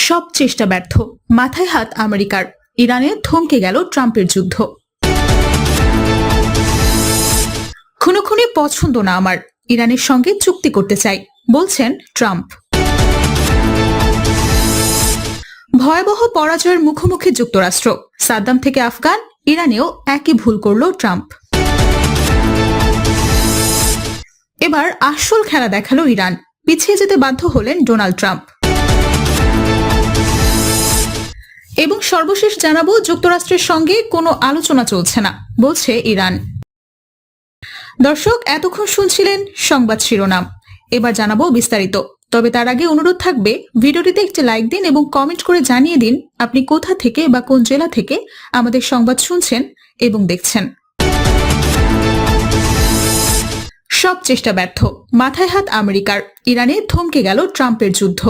সব চেষ্টা ব্যর্থ, মাথায় হাত আমেরিকার। ইরানে থমকে গেল ট্রাম্পের যুদ্ধ। খুনোখুনি পছন্দ না আমার, ইরানের সঙ্গে চুক্তি করতে চাই, বলছেন ট্রাম্প। ভয়াবহ পরাজয়ের মুখোমুখি যুক্তরাষ্ট্র, সাদ্দাম থেকে আফগান, ইরানেও একই ভুল করল ট্রাম্প। এবার আসল খেলা দেখালো ইরান, পিছিয়ে যেতে বাধ্য হলেন ডোনাল্ড ট্রাম্প। এবং সর্বশেষ জানাবো, যুক্তরাষ্ট্রের সঙ্গে কোনো আলোচনা চলছে না, বলছে ইরান। দর্শক, এতক্ষণ শুনছিলেন সংবাদ শিরোনাম, এবার জানাবো বিস্তারিত। তবে তার আগে অনুরোধ থাকবে, ভিডিওটিতে একটি লাইক দিন এবং কমেন্ট করে জানিয়ে দিন আপনি কোথা থেকে বা কোন জেলা থেকে আমাদের সংবাদ শুনছেন এবং দেখছেন। সব চেষ্টা ব্যর্থ, মাথায় হাত আমেরিকার, ইরানে থমকে গেল ট্রাম্পের যুদ্ধ।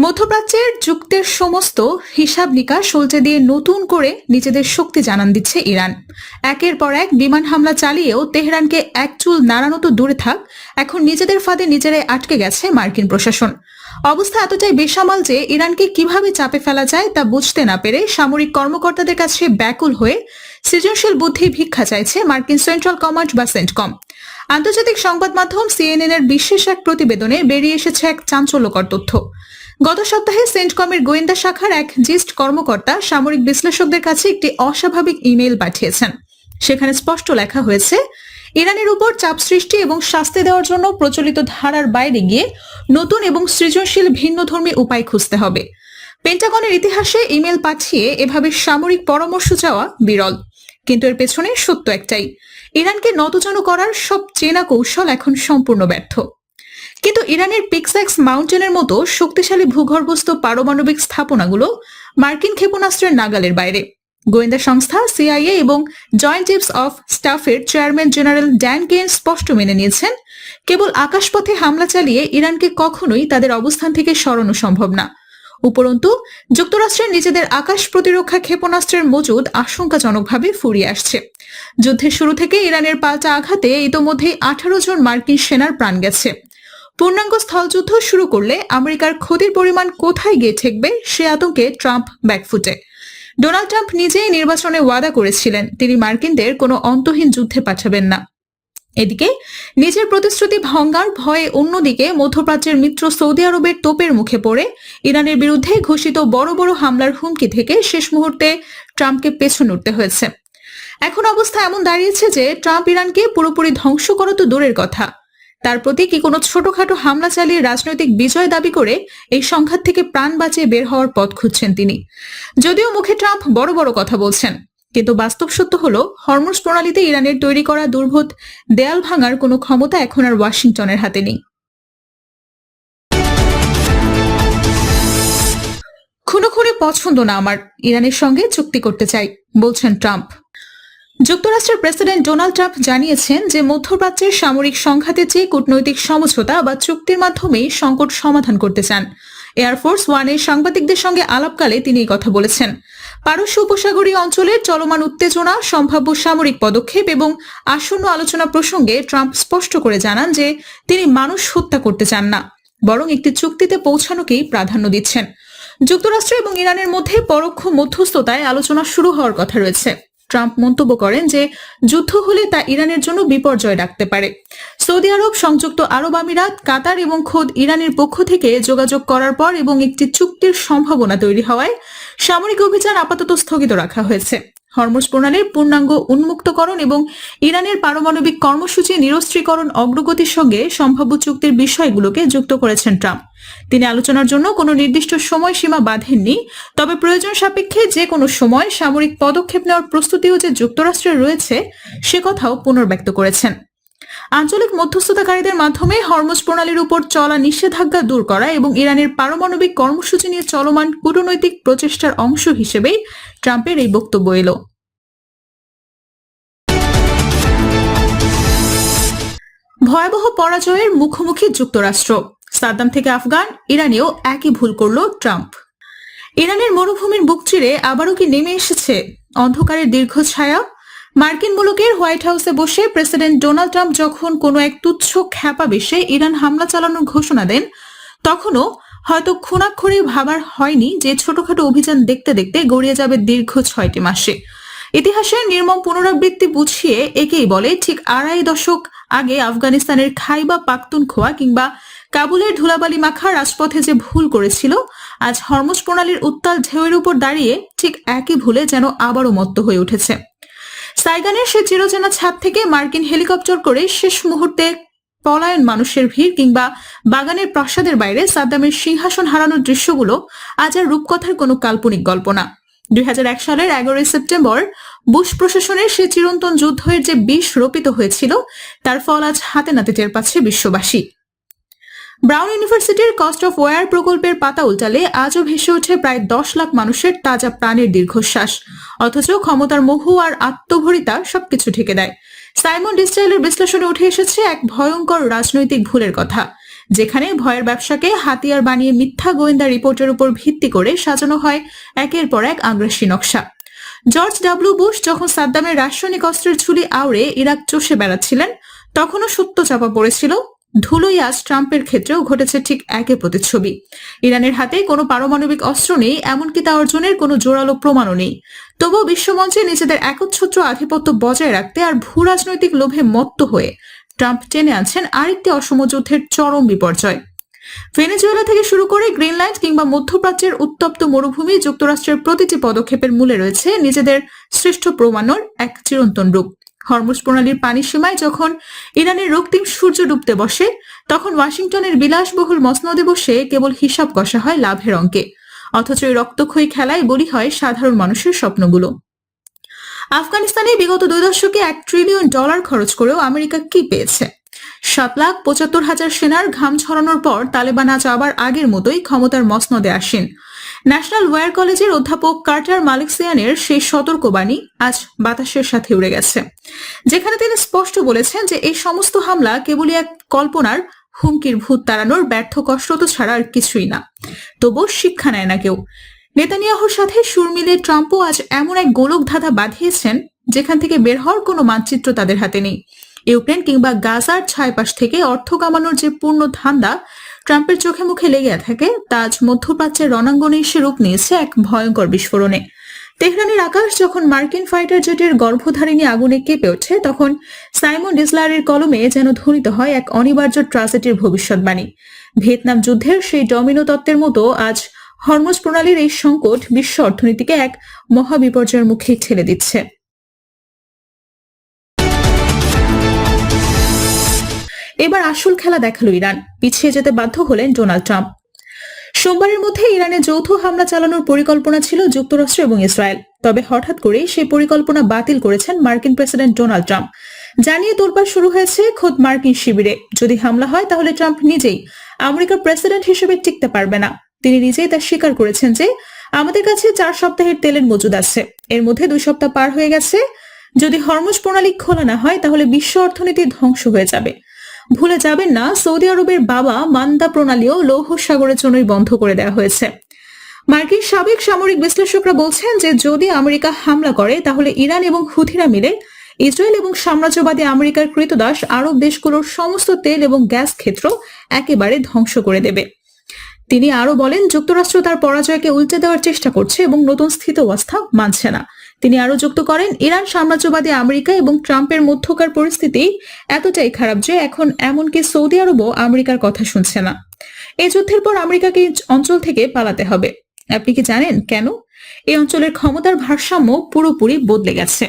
মধ্যপ্রাচ্যের যুক্তের সমস্ত হিসাব নিকাশ উল্টে দিয়ে নতুন করে নিজেদের শক্তি জানান দিচ্ছে ইরান। একের পর এক বিমান হামলা চালিয়েও তেহরানকে এক চুল নাড়ানো তো দূরে থাক, এখন নিজেদের ফাঁদে নিজেরাই আটকে গেছে মার্কিন প্রশাসন। অবস্থা এতটাই বেসামাল যে ইরানকে কিভাবে চাপে ফেলা যায় তা বুঝতে না পেরে সামরিক কর্মকর্তাদের কাছে ব্যাকুল হয়ে সৃজনশীল বুদ্ধি ভিক্ষা চাইছে মার্কিন সেন্ট্রাল কমান্ড বা সেন্টকম। আন্তর্জাতিক সংবাদ মাধ্যম সিএনএন এর বিশেষ এক প্রতিবেদনে বেরিয়ে এসেছে এক চাঞ্চল্যকর তথ্য। গত সপ্তাহে সেন্টকমের গোয়েন্দা শাখার এক জ্যেষ্ঠ কর্মকর্তা সামরিক বিশ্লেষকদের কাছে একটি অস্বাভাবিক ইমেইল পাঠিয়েছেন। সেখানে স্পষ্ট লেখা হয়েছে, ইরানের উপর চাপ সৃষ্টি এবং শাস্তি দেওয়ার জন্য প্রচলিত ধারার বাইরে গিয়ে নতুন এবং সৃজনশীল ভিন্নধর্মী উপায় খুঁজতে হবে। পেন্টাগনের ইতিহাসে ইমেল পাঠিয়ে এভাবে সামরিক পরামর্শ চাওয়া বিরল, কিন্তু এর পেছনে সত্য একটাই, ইরানকে নতজানু করার সব চেনা কৌশল এখন সম্পূর্ণ ব্যর্থ। কিন্তু ইরানের পিক্সাক্স মাউন্টেনের মতো শক্তিশালী ভূগর্ভস্থ পারমাণবিক স্থাপনাগুলো মার্কিন ক্ষেপণাস্ত্রের নাগালের বাইরে। গোয়েন্দা সংস্থা সিআইএ এবং জয়েন্ট চিফস অফ স্টাফের চেয়ারম্যান জেনারেল ড্যান কেন স্পষ্ট মেনে নিয়েছেন, কেবল আকাশপথে হামলা চালিয়ে ইরানকে কখনোই তাদের অবস্থান থেকে সরানো সম্ভব না। উপরন্তু যুক্তরাষ্ট্রের নিজেদের আকাশ প্রতিরক্ষা ক্ষেপণাস্ত্রের মজুদ আশঙ্কাজনকভাবে ফুরিয়ে আসছে। যুদ্ধের শুরু থেকে ইরানের পাল্টা আঘাতে ইতোমধ্যেই 18 জন মার্কিন সেনার প্রাণ গেছে। পূর্ণাঙ্গ স্থলযুদ্ধ শুরু করলে আমেরিকার ক্ষতির পরিমাণ কোথায় গিয়ে ঠেকবে সে আতঙ্কে ট্রাম্প ব্যাকফুটে। ডোনাল্ড ট্রাম্প নিজেই নির্বাচনে ওয়াদা করেছিলেন তিনি মার্কিনদের কোনো অন্তহীন যুদ্ধে পাঠাবেন না। এদিকে নিজের প্রতিশ্রুতি ভঙ্গার ভয়ে অন্যদিকে মধ্যপ্রাচ্যের মিত্র সৌদি আরবের তোপের মুখে পড়ে ইরানের বিরুদ্ধে ঘোষিত বড় বড় হামলার হুমকি থেকে শেষ মুহূর্তে ট্রাম্পকে পেছন উঠতে হয়েছে। এখন অবস্থা এমন দাঁড়িয়েছে যে ট্রাম্প ইরানকে পুরোপুরি ধ্বংস করা তো দূরের কথা, তার প্রতি কি কোনো ছোটখাটো হামলা চালিয়ে রাজনৈতিক বিজয় দাবি করে এই সংঘাত থেকে প্রাণ বাঁচিয়ে বের হওয়ার পথ খুঁজছেন তিনি। যদিও মুখে ট্রাম্প বড় বড় কথা বলছেন, কিন্তু বাস্তব সত্য হলো হরমুজ প্রণালীতে ইরানের তৈরি করা দুর্ভেদ্য দেয়াল ভাঙার কোনো ক্ষমতা এখন আর ওয়াশিংটনের হাতে নেই। খুনোখুনি পছন্দ না আমার, ইরানের সঙ্গে চুক্তি করতে চাই, বলছেন ট্রাম্প। যুক্তরাষ্ট্রের প্রেসিডেন্ট ডোনাল্ড ট্রাম্প জানিয়েছেন যে মধ্যপ্রাচ্যের সামরিক সংঘাতের চেয়ে কূটনৈতিক সমঝোতা বা চুক্তির মাধ্যমেই সংকট সমাধান করতে চান। এয়ারফোর্স ওয়ানের সাংবাদিকদের সঙ্গে আলাপকালে তিনি এই কথা বলেছেন। পারস্য উপসাগরীয় অঞ্চলের চলমান উত্তেজনা, সম্ভাব্য সামরিক পদক্ষেপ এবং আসন্ন আলোচনা প্রসঙ্গে ট্রাম্প স্পষ্ট করে জানান যে তিনি মানুষ হত্যা করতে চান না, বরং একটি চুক্তিতে পৌঁছানোকেই প্রাধান্য দিচ্ছেন। যুক্তরাষ্ট্র এবং ইরানের মধ্যে পরোক্ষ মধ্যস্থতায় আলোচনা শুরু হওয়ার কথা রয়েছে। ট্রাম্প মন্তব্য করেন যে যুদ্ধ হলে তা ইরানের জন্য বিপর্যয় ডাকতে পারে। সৌদি আরব, সংযুক্ত আরব আমিরাত, কাতার এবং খোদ ইরানের পক্ষ থেকে যোগাযোগ করার পর এবং একটি চুক্তির সম্ভাবনা তৈরি হওয়ায় সামরিক অভিযান আপাতত স্থগিত রাখা হয়েছে। হরমুজ প্রণালীর পূর্ণাঙ্গ উন্মুক্তকরণ এবং ইরানের পারমাণবিক কর্মসূচি নিরস্ত্রীকরণ অগ্রগতির সঙ্গে সম্ভাব্য চুক্তির বিষয়গুলোকে যুক্ত করেছেন ট্রাম্প। তিনি আলোচনার জন্য কোনো নির্দিষ্ট সময়সীমা বাঁধেননি, তবে প্রয়োজন সাপেক্ষে যে কোনো সময় সামরিক পদক্ষেপ নেওয়ার প্রস্তুতিও যে যুক্তরাষ্ট্রের রয়েছে সে কথাও পুনর্ব্যক্ত করেছেন। আঞ্চলিক মধ্যস্থতাকারীদের মাধ্যমে হরমুজ প্রণালীর উপর চলা নিষেধাজ্ঞা দূর করা এবং ইরানের পারমাণবিক কর্মসূচি নিয়ে চলমান কূটনৈতিক প্রচেষ্টার অংশ হিসেবেই ট্রাম্পের এই বক্তব্য এলো। ভয়াবহ পরাজয়ের মুখোমুখি যুক্তরাষ্ট্র, সাদ্দাম থেকে আফগান, ইরানেও একই ভুল করল ট্রাম্প। ইরানের মরুভূমির বুক চিরে আবারও কি নেমে এসেছে অন্ধকারের দীর্ঘ ছায়া? মার্কিন মুলুকের হোয়াইট হাউসে বসে প্রেসিডেন্ট ডোনাল্ড ট্রাম্প যখন কোনো এক তুচ্ছ খ্যাপাবেশে ইরান হামলা চালানোর ঘোষণা দেন, তখনও হয়তো খুনাক্ষরে ভাবার হয়নি যে ছোটখাটো অভিযান দেখতে দেখতে গড়িয়ে যাবে দীর্ঘ 6টি মাসে। ইতিহাসের নির্মম পুনরাবৃত্তি বুঝিয়ে একেই বলে। ঠিক 2.5 দশক আগে আফগানিস্তানের খাইবা পাখতুনখোয়া কিংবা কাবুলের ধুলাবালি মাখা রাজপথে যে ভুল করেছিল, আজ হরমুজ প্রণালীর উত্তাল ঢেউয়ের উপর দাঁড়িয়ে ঠিক একই ভুলে যেন আবারও মত্ত হয়ে উঠেছে। সাইগানের সে চিরচেনা ছাদ থেকে মার্কিন হেলিকপ্টার করে শেষ মুহূর্তে পলায়ন মানুষের ভিড় কিংবা বাগানের প্রাসাদের বাইরে সাদ্দামের সিংহাসন হারানোর দৃশ্যগুলো আজ আর রূপকথার কোনো কাল্পনিক গল্প না। 2001 সালের 11 সেপ্টেম্বর বুশ প্রশাসনের সে চিরন্তন যুদ্ধের যে বিষ রোপিত হয়েছিল, তার ফল আজ হাতে নাতে টের পাচ্ছে বিশ্ববাসী। ব্রাউন ইউনিভার্সিটির কস্ট অফ ওয়ার প্রকল্পের পাতা উল্টালে আজও ভেসে ওঠে প্রায় 10 লাখ মানুষের তাজা প্রাণের দীর্ঘশ্বাস, অথচ ক্ষমতার মোহ আর আত্মভরিতা সবকিছু ঢেকে দেয়। সাইমন ডিসরায়েলের বিশ্লেষণে উঠে এসেছে এক ভয়ঙ্কর রাজনৈতিক ভুলের কথা, যেখানে ভয়ের ব্যবসাকে হাতিয়ার বানিয়ে মিথ্যা গোয়েন্দা রিপোর্টের উপর ভিত্তি করে সাজানো হয় একের পর এক আগ্রাসী নকশা। জর্জ ডাব্লিউ বুশ যখন সাদ্দামের রাসায়নিক অস্ত্রের ঝুলি আওড়ে ইরাক চষে বেড়াচ্ছিলেন, তখনও সত্য চাপা পড়েছিল। ধুলোই আজ ট্রাম্পের ক্ষেত্রেও ঘটেছে ঠিক একই প্রতিচ্ছবি। ইরানের হাতে কোনো পারমাণবিক অস্ত্র নেই, এমনকি তা অর্জনের কোনো জোরালো প্রমাণও নেই। তবুও বিশ্বমঞ্চে নিজেদের একচ্ছত্র আধিপত্য বজায় রাখতে আর ভূ রাজনৈতিক লোভে মত্ত হয়ে ট্রাম্প টেনে আনছেন আরেকটি অসম যুদ্ধের চরম বিপর্যয়। ভেনেজুয়েলা থেকে শুরু করে গ্রিনল্যান্ড কিংবা মধ্যপ্রাচ্যের উত্তপ্ত মরুভূমি, যুক্তরাষ্ট্রের প্রতিটি পদক্ষেপের মূলে রয়েছে নিজেদের শ্রেষ্ঠ প্রমাণের এক চিরন্তন রূপ। হরমুজ প্রণালীর পানি সীমায় যখন ইরানের রক্তিম সূর্য ডুবতে বসে, তখন ওয়াশিংটনের বিলাসবহুল মসনদে বসে কেবল হিসাব কষা হয় লাভের অঙ্কে, অথচ এই রক্তক্ষয়ী খেলায় বলি হয় সাধারণ মানুষের স্বপ্নগুলো। আফগানিস্তানে বিগত 2 দশকে $1 ট্রিলিয়ন খরচ করেও আমেরিকা কি পেয়েছে? 7,75,000 সেনার ঘাম ছড়ানোর পর তালেবান আজ আবার আগের মতোই ক্ষমতার মসনদে আসেন। ন্যাশনাল ওয়্যার কলেজের অধ্যাপক কার্টার মালিকসিয়ানের সেই সতর্কবাণী আজ বাতাসের সাথে উড়ে গেছে, যেখানে তিনি স্পষ্ট বলেছেন যে এই সমস্ত হামলা কেবলই এক কল্পনার হুমকির ভূত তাড়ানোর ব্যর্থ কসরত ছাড়া আর কিছুই না। তবু শিক্ষা নেয় না কেউ। নেতানিয়াহুর সাথে সুর মিলিয়ে ট্রাম্পও আজ এমন এক গোলক ধাঁধা বাঁধিয়েছেন, যেখান থেকে বের হওয়ার কোনো মানচিত্র তাদের হাতে নেই। ইউক্রেন কিংবা গাজার ছাইপাশ থেকে অর্থ কামানোর যে পূর্ণ ধান্দা ট্রাম্পের চোখে মুখে লেগে থাকে, তা আজ মধ্যপ্রাচ্যের রণাঙ্গনে এসে রূপ নিয়েছে এক ভয়ঙ্কর বিস্ফোরণে। তেহরানের আকাশ যখন মার্কিন ফাইটার জেটের গর্ভধারিণী আগুনে কেঁপে ওঠে, তখন সাইমন ডিসলারের কলমে যেন ধ্বনিত হয় এক অনিবার্য ট্রাজেডির ভবিষ্যৎবাণী। ভিয়েতনাম যুদ্ধের সেই ডমিনো তত্ত্বের মতো আজ হরমুজ প্রণালীর এই সংকট বিশ্ব অর্থনীতিকে এক মহাবিপর্যয়ের মুখে ঠেলে দিচ্ছে। এবার আসল খেলা দেখালো ইরান, পিছিয়ে যেতে বাধ্য হলেন ডোনাল্ড ট্রাম্প। সোমবারের মধ্যে ইরানে যৌথ হামলা চালানোর পরিকল্পনা ছিল যুক্তরাষ্ট্র এবং ইসরায়েল, তবে হঠাৎ করেই সেই পরিকল্পনা বাতিল করেছেন মার্কিন প্রেসিডেন্ট ডোনাল্ড ট্রাম্প। জানিয়ে তোলপাড় শুরু হয়েছে খোদ মার্কিন শিবিরে। যদি হামলা হয় তাহলে ট্রাম্প নিজেই আমেরিকার প্রেসিডেন্ট হিসেবে টিকতে পারবে না। তিনি নিজেই তা স্বীকার করেছেন যে আমাদের কাছে 4 সপ্তাহের তেলের মজুদ আছে, এর মধ্যে 2 সপ্তাহ পার হয়ে গেছে। যদি হরমুজ প্রণালী খোলা না হয় তাহলে বিশ্ব অর্থনীতি ধ্বংস হয়ে যাবে। ভুলে যাবেন না, সৌদি আরবের বাবা মান্দা প্রণালীও লৌহ সাগরের জন্যই বন্ধ করে দেওয়া হয়েছে। মার্কিন সাবেক সামরিক বিশ্লেষকরা বলছেন যে যদি আমেরিকা হামলা করে তাহলে ইরান এবং হুথিরা মিলে ইসরায়েল এবং সাম্রাজ্যবাদী আমেরিকার কৃতদাস আরব দেশগুলোর সমস্ত তেল এবং গ্যাস ক্ষেত্র একেবারে ধ্বংস করে দেবে। তিনি আরো বলেন, যুক্তরাষ্ট্র তার পরাজয়কে উল্টে দেওয়ার চেষ্টা করছে এবং নতুন স্থিতাবস্থা মানছে না। তিনি আরো যুক্ত করেন, ইরান, সাম্রাজ্যবাদী আমেরিকা এবং ট্রাম্পের মধ্যকার পরিস্থিতি এতটাই খারাপ যে এখন এমনকি সৌদি আরবও আমেরিকার কথা শুনছে না। এই যুদ্ধের পর আমেরিকাকে অঞ্চল থেকে পালাতে হবে। আপনি কি জানেন কেন? এই অঞ্চলের ক্ষমতার ভারসাম্য পুরোপুরি বদলে গেছে।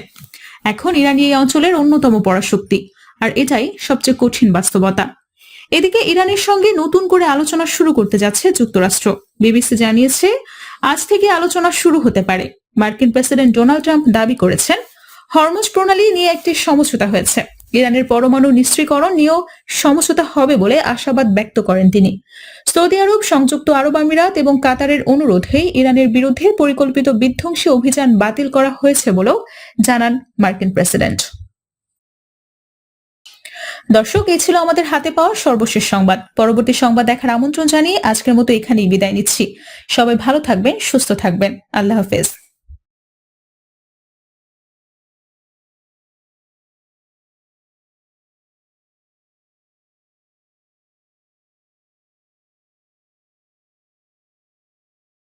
এখন ইরানি এই অঞ্চলের অন্যতম পরাশক্তি, আর এটাই সবচেয়ে কঠিন বাস্তবতা। এদিকে ইরানের সঙ্গে নতুন করে আলোচনা শুরু করতে যাচ্ছে যুক্তরাষ্ট্র। বিবিসি জানিয়েছে আজ থেকে আলোচনা শুরু হতে পারে। মার্কিন প্রেসিডেন্ট ডোনাল্ড ট্রাম্প দাবি করেছেন হরমুজ প্রণালী নিয়ে একটি সমঝোতা হয়েছে। ইরানের পরমাণু নিশ্চিকরণ নিয়েও সমঝোতা হবে বলে আশাবাদ ব্যক্ত করেন তিনি। সৌদি আরব, সংযুক্ত আরব আমিরাত এবং কাতারের অনুরোধেই ইরানের বিরুদ্ধে পরিকল্পিত বিধ্বংসী অভিযান বাতিল করা হয়েছে বলেও জানান মার্কিন প্রেসিডেন্ট। দর্শক, এই ছিল আমাদের হাতে পাওয়া সর্বশেষ সংবাদ। পরবর্তী সংবাদ দেখার আমন্ত্রণ জানিয়ে আজকের মতো এখানেই বিদায় নিচ্ছি। সবাই ভালো থাকবেন, সুস্থ থাকবেন। আল্লাহ হাফেজ।